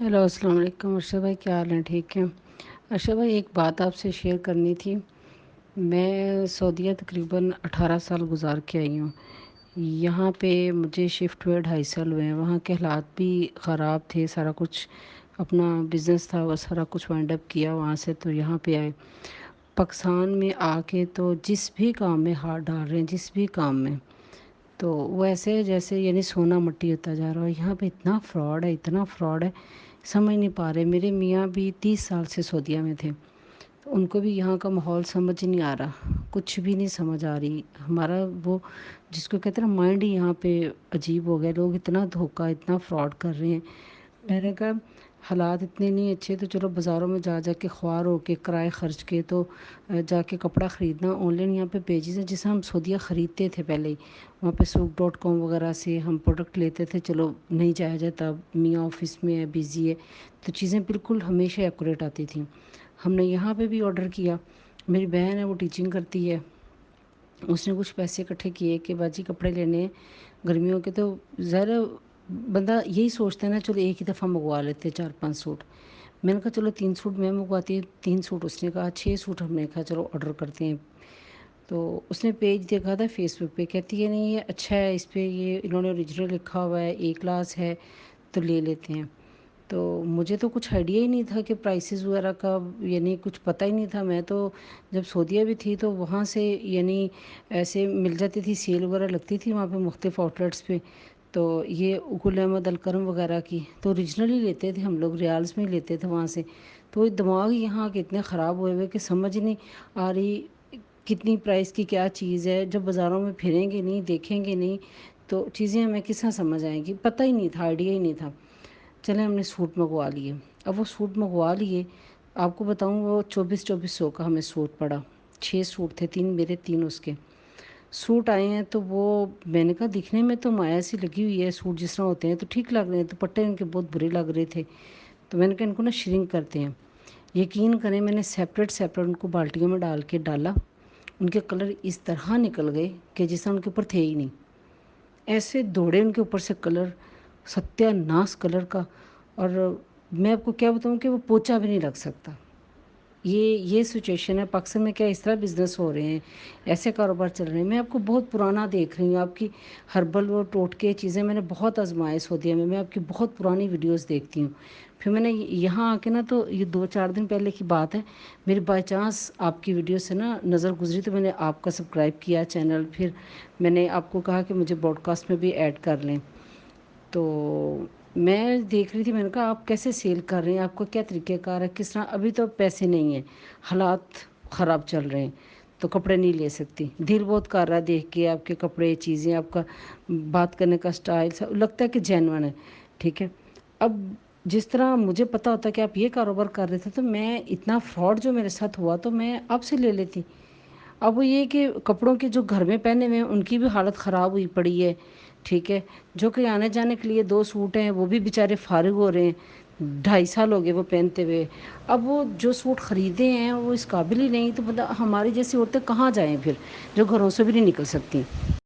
Hello, السلام علیکم ارشد بھائی، کیا حال ہیں؟ ٹھیک ہیں؟ ارشد بھائی، ایک بات آپ سے شیئر کرنی تھی۔ میں سعودیہ تقریباً 18 سال گزار کے آئی ہوں۔ یہاں پہ مجھے شفٹ ہوئے 2.5 سال ہوئے ہیں۔ وہاں کے حالات بھی خراب تھے، سارا کچھ اپنا بزنس تھا وہ سارا کچھ وائنڈ اپ کیا وہاں سے، تو یہاں پہ آئے۔ پاکستان میں آ کے تو جس بھی کام میں ہاتھ ڈال رہے ہیں، جس بھی کام میں، تو وہ ایسے جیسے یعنی سونا مٹی ہوتا جا رہا ہے۔ یہاں پہ اتنا فراڈ ہے، اتنا فراڈ ہے، سمجھ نہیں پا رہے۔ میرے میاں بھی 30 سال سے سعودیہ میں تھے، تو ان کو بھی یہاں کا ماحول سمجھ نہیں آ رہا، کچھ بھی نہیں سمجھ آ رہی۔ ہمارا وہ جس کو کہتے ہیں نا مائنڈ ہی یہاں پہ عجیب ہو گیا۔ لوگ اتنا دھوکہ، اتنا فراڈ کر رہے ہیں۔ میں نے کہا حالات اتنے نہیں اچھے، تو چلو بازاروں میں جا جا کے خوار ہو کے کرائے خرچ کے تو جا کے کپڑا خریدنا آن لائن یہاں پہ پیجز ہیں جسے ہم سعودیہ خریدتے تھے پہلے ہی۔ وہاں پہ سوق.com وغیرہ سے ہم پروڈکٹ لیتے تھے، چلو نہیں جایا جاتا، میاں آفس میں ہے، بزی ہے، تو چیزیں بالکل ہمیشہ ایکوریٹ آتی تھیں۔ ہم نے یہاں پہ بھی آرڈر کیا۔ میری بہن ہے، وہ ٹیچنگ کرتی ہے، اس نے کچھ پیسے اکٹھے کیے کہ باجی کپڑے لینے ہیں گرمیوں کے، تو ظاہر بندہ یہی سوچتا ہے نا، چلو ایک ہی دفعہ منگوا لیتے 4-5 سوٹ۔ میں نے کہا چلو 3 سوٹ میں منگواتی ہوں، 3 سوٹ اس نے کہا، 6 سوٹ ہم نے کہا چلو آرڈر کرتے ہیں۔ تو اس نے پیج دیکھا تھا فیس بک پہ، کہتی ہے نہیں یہ اچھا ہے، اس پہ یہ انہوں نے اوریجنل لکھا ہوا ہے، A کلاس ہے، تو لے لیتے ہیں۔ تو مجھے تو کچھ آئیڈیا ہی نہیں تھا کہ پرائسز وغیرہ کا، یعنی کچھ پتہ ہی نہیں تھا۔ میں تو جب سعودیہ بھی تھی تو وہاں سے یعنی ایسے مل جاتی تھی، سیل وغیرہ لگتی تھی وہاں پہ مختلف آؤٹلیٹس پہ، تو یہ گل احمد الکرم وغیرہ کی تو اوریجنل ہی لیتے تھے ہم لوگ، ریالز میں ہی لیتے تھے وہاں سے۔ تو دماغ یہاں کے اتنے خراب ہوئے ہوئے کہ سمجھ نہیں آ رہی کتنی پرائس کی کیا چیز ہے۔ جب بازاروں میں پھریں گے نہیں، دیکھیں گے نہیں، تو چیزیں ہمیں کس طرح سمجھ آئیں گی؟ پتہ ہی نہیں تھا، آئیڈیا ہی نہیں تھا۔ چلیں ہم نے سوٹ منگوا لیے۔ اب وہ سوٹ منگوا لیے، آپ کو بتاؤں وہ 2400 کا ہمیں سوٹ پڑا۔ 6 سوٹ تھے، 3 میرے 3 اس کے۔ سوٹ آئے ہیں تو وہ میں نے کہا دکھنے میں تو مایا سی لگی ہوئی ہے، سوٹ جس طرح ہوتے ہیں تو ٹھیک لگ رہے ہیں، دوپٹے ان کے بہت برے لگ رہے تھے۔ تو میں نے کہا ان کو نا شرنک کرتے ہیں۔ یقین کریں میں نے سیپریٹ ان کو بالٹیوں میں ڈالا، ان کے کلر اس طرح نکل گئے کہ جس طرح ان کے اوپر تھے ہی نہیں، ایسے دوڑے ان کے اوپر سے کلر، ستیہ ناس کلر کا۔ اور میں آپ کو کیا بتاؤں کہ وہ پوچھا بھی نہیں لگ سکتا۔ یہ سچویشن ہے پاکستان میں۔ کیا اس طرح بزنس ہو رہے ہیں، ایسے کاروبار چل رہے ہیں؟ میں آپ کو بہت پرانا دیکھ رہی ہوں، آپ کی ہربل وہ ٹوٹکے چیزیں میں نے بہت آزمائے سعودیہ میں آپ کی بہت پرانی ویڈیوز دیکھتی ہوں۔ پھر میں نے یہاں آ کے نا، تو یہ 2-4 دن پہلے کی بات ہے، میری بائی چانس آپ کی ویڈیو سے نا نظر گزری، تو میں نے آپ کا سبسکرائب کیا چینل۔ پھر میں نے آپ کو کہا کہ مجھے براڈ کاسٹ میں بھی ایڈ کر لیں۔ تو میں دیکھ رہی تھی، میں نے کہا آپ کیسے سیل کر رہے ہیں، آپ کا کیا طریقہ کار ہے، کس طرح؟ ابھی تو پیسے نہیں ہیں، حالات خراب چل رہے ہیں، تو کپڑے نہیں لے سکتی۔ دل بہت کر رہا ہے دیکھ کے آپ کے کپڑے، چیزیں، آپ کا بات کرنے کا سٹائل، لگتا ہے کہ جینون ہے، ٹھیک ہے۔ اب جس طرح مجھے پتہ ہوتا کہ آپ یہ کاروبار کر رہے تھے، تو میں اتنا فراڈ جو میرے ساتھ ہوا تو میں آپ سے لے لیتی۔ اب وہ یہ کہ کپڑوں کے جو گھر میں پہنے ہوئے ہیں ان کی بھی حالت خراب ہوئی پڑی ہے، ٹھیک ہے۔ جو کہ آنے جانے کے لیے 2 سوٹ ہیں، وہ بھی بیچارے فارغ ہو رہے ہیں، 2.5 سال ہو گئے وہ پہنتے ہوئے۔ اب وہ جو سوٹ خریدے ہیں وہ اس قابل ہی نہیں، تو ہماری جیسی عورتیں کہاں جائیں پھر، جو گھروں سے بھی نہیں نکل سکتی۔